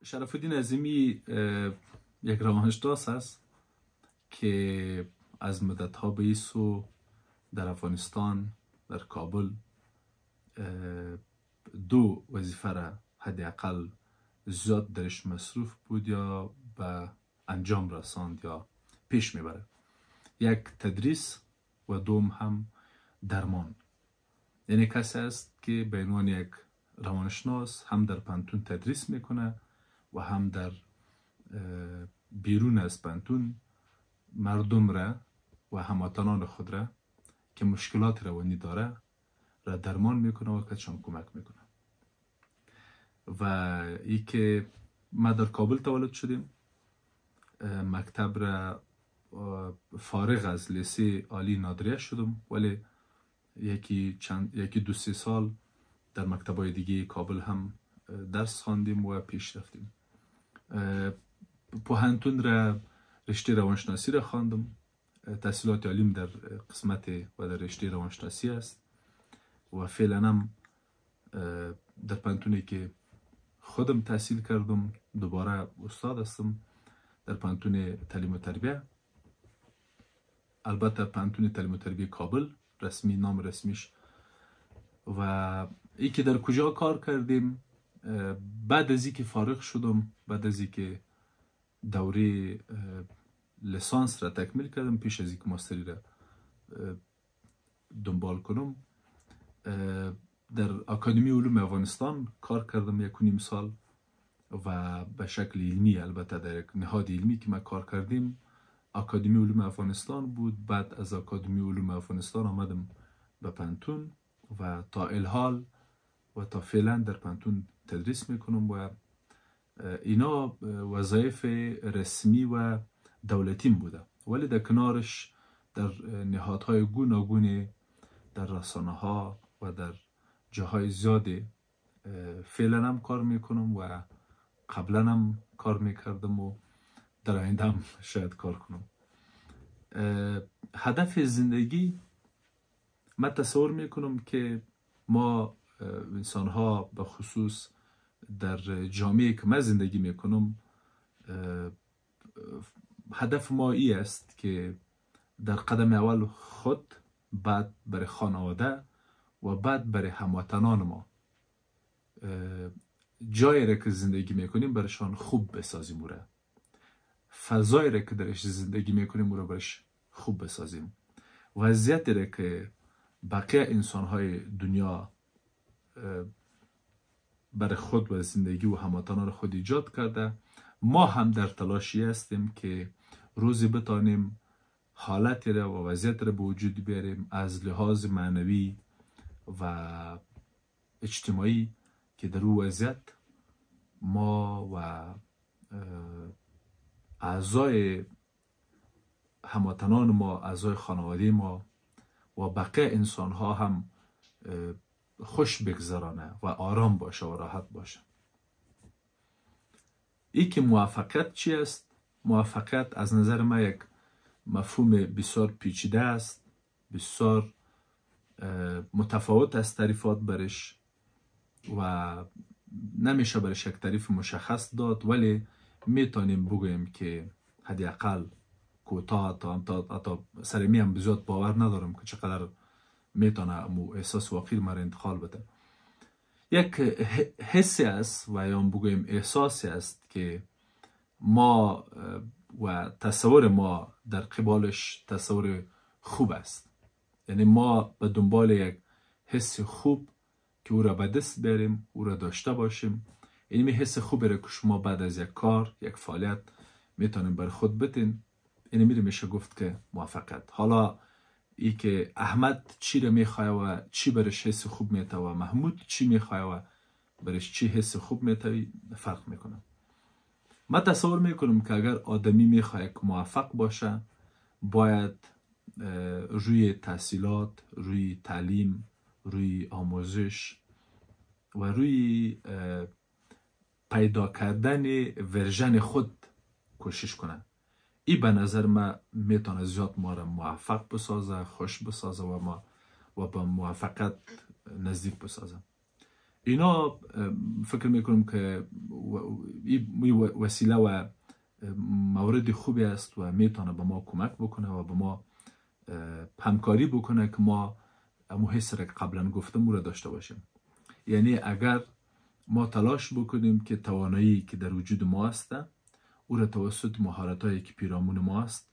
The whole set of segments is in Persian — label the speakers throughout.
Speaker 1: شرف الدین عظیمی یک روانشناس است که از مدت‌ها به این سو در افغانستان در کابل دو وظیفه را حداقل زیاد درش مصروف بود یا به انجام رساند یا پیش میبره. یک تدریس و دوم هم درمان. یعنی کسی است که به عنوان یک روانشناس هم در پانتون تدریس میکنه و هم در بیرون از پانتون مردم را و هموطنان خود را که مشکلات روانی داره را درمان میکنه و کتشان کمک میکنه. و ای که ما در کابل تولد شدیم، مکتب را فارغ از لیسه عالی نادریه شدم، ولی یکی دو سه سال در مکتبای دیگه کابل هم درس خواندیم و پیش رفتیم. پوهنتون را رشته روانشناسی را خواندم. تحصیلات عالیم در قسمت و در رشته روانشناسی است و فعلا هم در پانتونی که خودم تحصیل کردم دوباره استاد هستم در پانتون تعلیم و تربیه. البته پانتون تعلیم و تربیه کابل رسمی نام رسمیش. و ای که در کجا کار کردیم، بعد از اینکه فارغ شدم، بعد از اینکه دوره لیسانس را تکمیل کردم، پیش از اینکه ماستری را دنبال کنم، در اکادمی علوم افغانستان کار کردم 1.5 سال و به شکل علمی، البته در یک نهاد علمی که ما کار کردیم اکادمی علوم افغانستان بود. بعد از اکادمی علوم افغانستان آمدم به پانتون و تا الحال و تا فعلا در پانتون تدریس میکنم و اینا وظایف رسمی و دولتیم بوده، ولی در کنارش در نهادهای گوناگون در رسانه ها و در جاهای زیادی فعلا هم کار میکنم و قبلا هم کار میکردم و در آینده هم شاید کار کنم. هدف زندگی، من تصور میکنم که ما انسان ها به خصوص در جامعه که من زندگی میکنم، هدف ما ای است که در قدم اول خود، بعد برای خانواده و بعد برای هموطنان ما جایی را که زندگی میکنیم برشان خوب بسازیم، او را فضایی را که درش زندگی میکنیم او را برش خوب بسازیم. وضعیتی را که بقیه انسانهای دنیا برای خود و زندگی و هموطنان خود ایجاد کرده، ما هم در تلاشی هستیم که روزی بتانیم حالتی را و وضعیت را به وجود بیاریم از لحاظ معنوی و اجتماعی که در او وضعیت ما و اعضای هموطنان ما، اعضای خانواده ما و بقیه انسان ها هم خوش بگذرانه و آرام باشه و راحت باشه. ای که موفقیت چی است؟ موفقیت از نظر من یک مفهوم بسیار پیچیده است، بسیار متفاوت است تعریفات برش و نمیشه برش یک تعریف مشخص داد، ولی میتونیم بگوییم که حداقل کوتاه تا سرمی هم بزیاد باور ندارم که چقدر میتونه احساس واقعی ما را انتقال بده. یک حسی است و یا بگوییم احساسی است که ما و تصور ما در قبالش تصور خوب است. یعنی ما به دنبال یک حس خوب که او را به دست بیاریم، او را داشته باشیم. این حس خوبی را که شما بعد از یک کار، یک فعالیت میتونیم بر خود بتین، این میشه گفت که موفقیت. حالا ای که احمد چی را میخواه و چی برش حس خوب میته و محمود چی میخواه و برش چی حس خوب میته فرق میکنه. من تصور میکنم که اگر آدمی میخواه که موفق باشه، باید روی تحصیلات، روی تعلیم، روی آموزش و روی پیدا کردن ورژن خود کوشش کنه. این به نظر من میتونه زیاد ما را موفق بسازه، خوش بسازه و به موفقیت نزدیک بسازه. اینا فکر میکنم که وسیله و مورد خوبی است و میتونه به ما کمک بکنه و به ما همکاری بکنه که ما امو حس را که قبلا گفتم را داشته باشیم. یعنی اگر ما تلاش بکنیم که توانایی که در وجود ما است او را توسط مهارت هایی که پیرامون ما است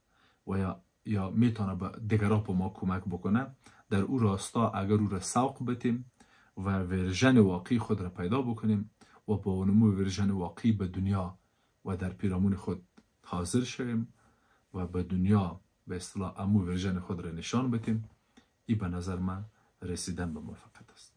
Speaker 1: و یا میتونه به دیگران به ما کمک بکنه، در او راستا اگر او را سوق بتیم و ورژن واقعی خود را پیدا بکنیم و با نمو ورژن واقعی به دنیا و در پیرامون خود حاضر شویم و به دنیا به اصطلاح امو ورژن خود را نشان بدیم، این به نظر من رسیدن به موفقیت است.